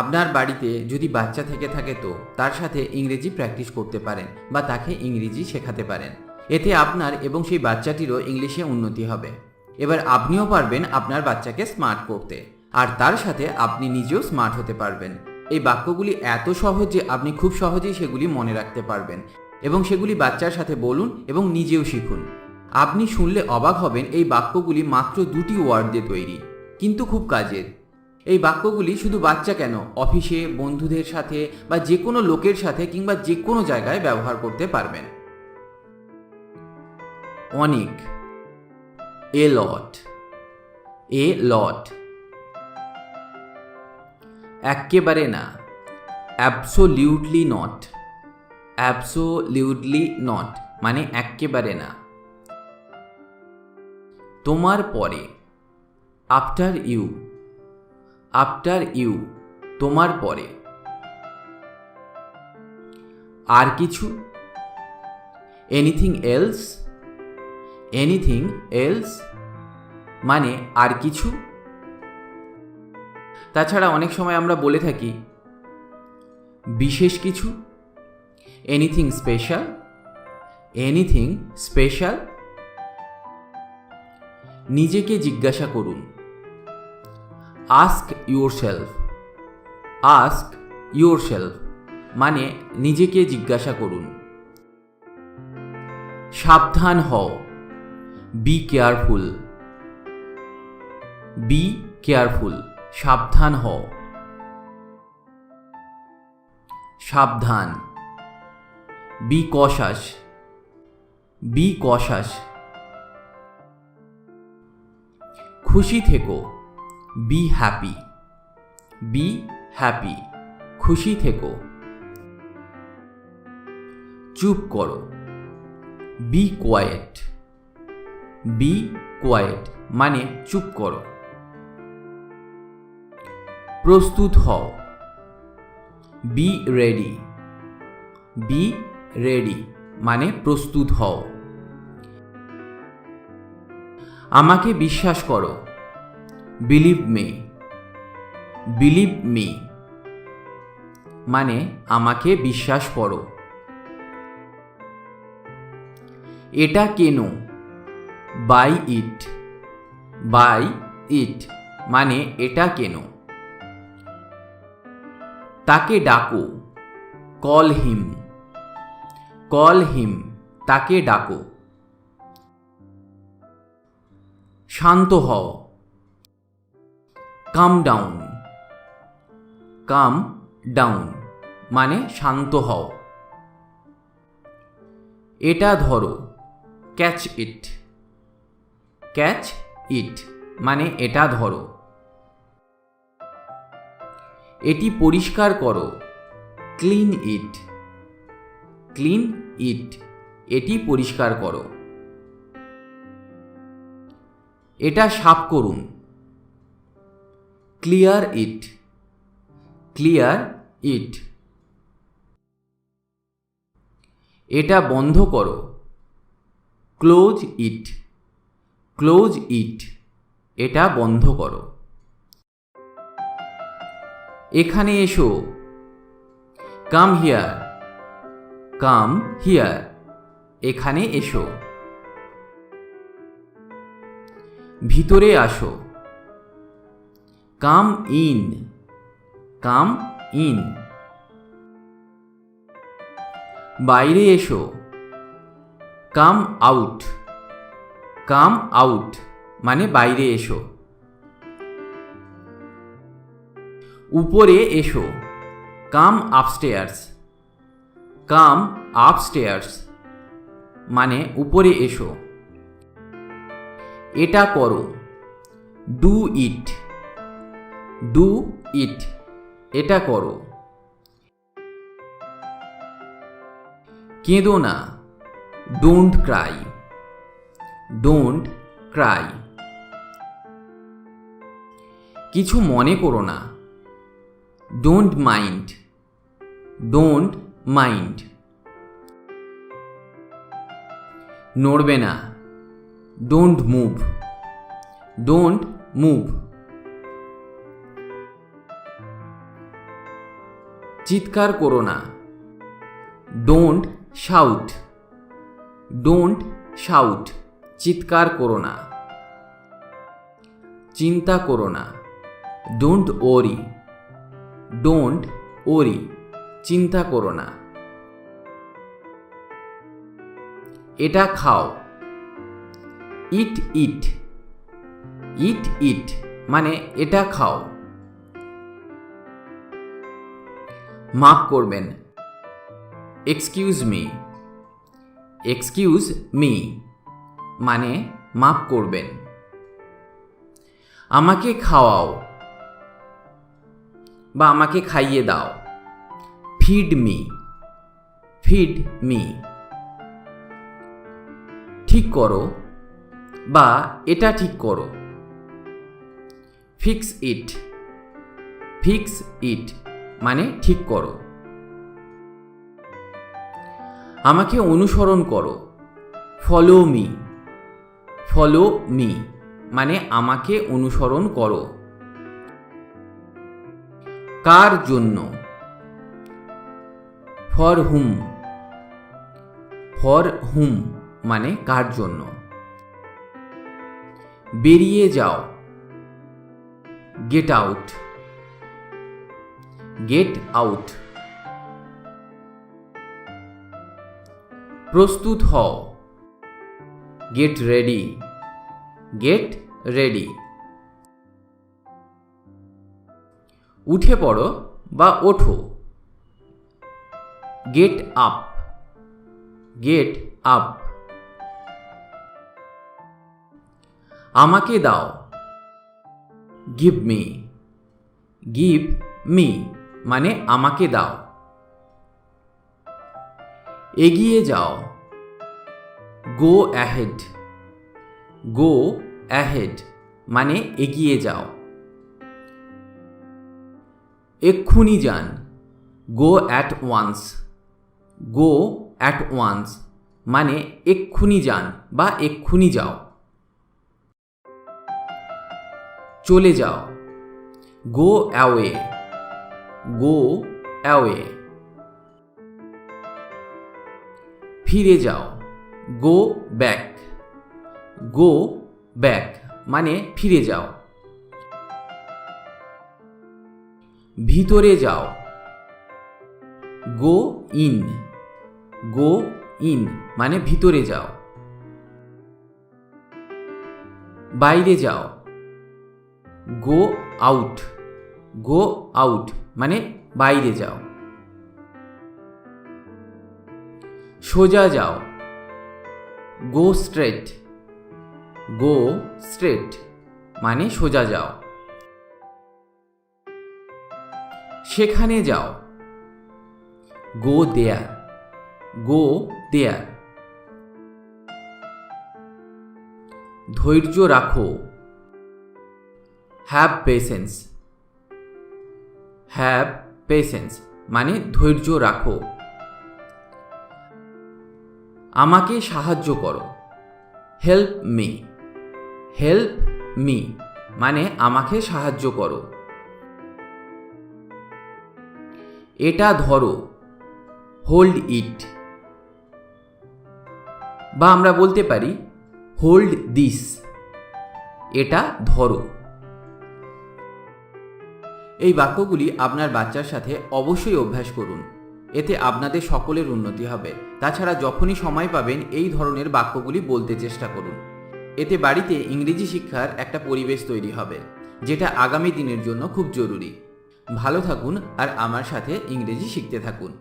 আপনার বাড়িতে যদি বাচ্চা থেকে থাকে তো তার সাথে ইংরেজি প্র্যাকটিস করতে পারেন বা তাকে ইংরেজি শেখাতে পারেন। এতে আপনার এবং সেই বাচ্চাটিরও ইংলিশে উন্নতি হবে। এবার আপনিও পারবেন আপনার বাচ্চাকে স্মার্ট করতে, আর তার সাথে আপনি নিজেও স্মার্ট হতে পারবেন। এই বাক্যগুলি এত সহজ যে আপনি খুব সহজেই সেগুলি মনে রাখতে পারবেন এবং সেগুলি বাচ্চার সাথে বলুন এবং নিজেও শিখুন। আপনি শুনলে অবাক হবেন, এই বাক্যগুলি মাত্র 2টি ওয়ার্ড দিয়ে তৈরি, কিন্তু খুব কাজের। এই বাক্যগুলি শুধু বাচ্চা কেন, অফিসে, বন্ধুদের সাথে বা যে কোনো লোকের সাথে কিংবা যে কোনো জায়গায় ব্যবহার করতে পারবেন। অনেক, এ লট, এ লট। এক্কেবারে না, অ্যাবসোলিউটলি নট, অ্যাবসোলিউটলি নট মানে এক্কেবারে না। তোমার পরে, আফটার ইউ, আফটার ইউ তোমার পরে। আর কিছু, এনিথিং এলস, এনিথিং এলস মানে আর কিছু। তাছাড়া অনেক সময় আমরা বলে থাকি বিশেষ কিছু, এনিথিং স্পেশাল, এনিথিং স্পেশাল। নিজেকে জিজ্ঞাসা করুন, আস্ক ইয়োরসেলফ, আস্ক ইয়োরসেলফ মানে নিজেকে জিজ্ঞাসা করুন। সাবধান হও, বি কেয়ারফুল, বি কেয়ারফুল সাবধান হও। সাবধান, বি কশাস, বি কশাস। খুশি থেকো, বি হ্যাপি, বি হ্যাপি খুশি থেকো। চুপ করো, বি কোয়াইট, বি কোয়াইট মানে চুপ করো। প্রস্তুত হও, বি রেডি, বি রেডি মানে প্রস্তুত হও। আমাকে বিশ্বাস করো, বিলিভ মি, বিলিভ মি মানে আমাকে বিশ্বাস করো। এটা কেন, বাই ইট, বাই ইট মানে এটা কেন। তাকে ডাকো, কল হিম, কল হিম তাকে ডাকো। শান্ত হও, কাম ডাউন, কাম ডাউন মানে শান্ত হও। এটা ধরো, ক্যাচ ইট, ক্যাচ ইট মানে এটা ধরো। এটি পরিষ্কার করো, ক্লিন ইট, ক্লিন ইট এটি পরিষ্কার করো। এটা সাফ করুন, ক্লিয়ার ইট, ক্লিয়ার ইট। এটা বন্ধ করো, ক্লোজ ইট, ক্লোজ ইট এটা বন্ধ করো। এখানে এসো, কাম হিয়ার, কাম হিয়ার এখানে এসো। ভিতরে আসো, কাম ইন, কাম ইন। বাইরে এসো, কাম আউট, কাম আউট মানে বাইরে এসো। উপরে এসো, কাম আপস্টেয়ার্স, কাম আপস্টেয়ার্স মানে উপরে এসো। এটা করো, ডু ইট, ডু ইট এটা করো। কেঁদো না, ডোন্ট ক্রাই, ডোন্ট ক্রাই। কিছু মনে করো না, ডোন্ট মাইন্ড, ডোন্ট মাইন্ড। নড়বে না, ডোন্ট মুভ, ডোন্ট মুভ। চিৎকার করো না। Don't shout. ডোন্ট শাউট, চিৎকার করো না। চিন্তা করো না। Don't worry. ডোন্ট ওরি, চিন্তা করো না। এটা খাও। ইট ইট। ইট ইট মানে এটা খাও। মাফ করবেন। Excuse me. এক্সকিউজ মি মানে মাফ করবেন। আমাকে খাওয়াও বা আমাকে খাইয়ে দাও। Feed me. Feed me. ঠিক করো বা এটা ঠিক করো। Fix it. ফিক্স ইট মানে ঠিক করো। আমাকে অনুসরণ করো। Follow me. ফলো মি মানে আমাকে অনুসরণ করো। কার জন্য? For hmm. ফর হুম মানে কার জন্য। বেরিয়ে যাও। Get out. Get out. প্রস্তুত হও। Get ready. Get ready. উঠে পড়ো বা ওঠো। Get up. Get up. আমাকে দাও। Give me. গিভ মি মানে আমাকে দাও। এগিয়ে যাও। Go ahead. গো অ্যাহেড মানে এগিয়ে যাও। এক্ষুনি যান। Go at once. Go at once মানে এক্ষুনি যান বা এক্ষুনি যাও। চলে যাও। Go away. Go away. ফিরে যাও। Go back. গো ব্যাক মানে ফিরে যাও। ভিতরে যাও। Go in. গো ইন মানে ভিতরে যাও। বাইরে যাও। Go out. গো আউট মানে বাইরে যাও। সোজা যাও। Go straight. গো স্ট্রেট মানে সোজা যাও। সেখানে যাও। গো দেয়ার। গো দেয়ার। ধৈর্য রাখো। Have patience. হ্যাভ পেশেন্স মানে ধৈর্য রাখো। আমাকে সাহায্য করো। Help me. হেল্প মি মানে আমাকে সাহায্য করো। এটা ধরো। হোল্ড ইট বা আমরা বলতে পারি হোল্ড দিস। এটা ধরো। এই বাক্যগুলি আপনার বাচ্চার সাথে অবশ্যই অভ্যাস করুন। এতে আপনাদের সকলের উন্নতি হবে। তাছাড়া যখনই সময় পাবেন এই ধরনের বাক্যগুলি বলতে চেষ্টা করুন। এতে বাড়িতে ইংরেজি শিক্ষার একটা পরিবেশ তৈরি হবে, যেটা আগামী দিনের জন্য খুব জরুরি। ভালো থাকুন আর আমার সাথে ইংরেজি শিখতে থাকুন।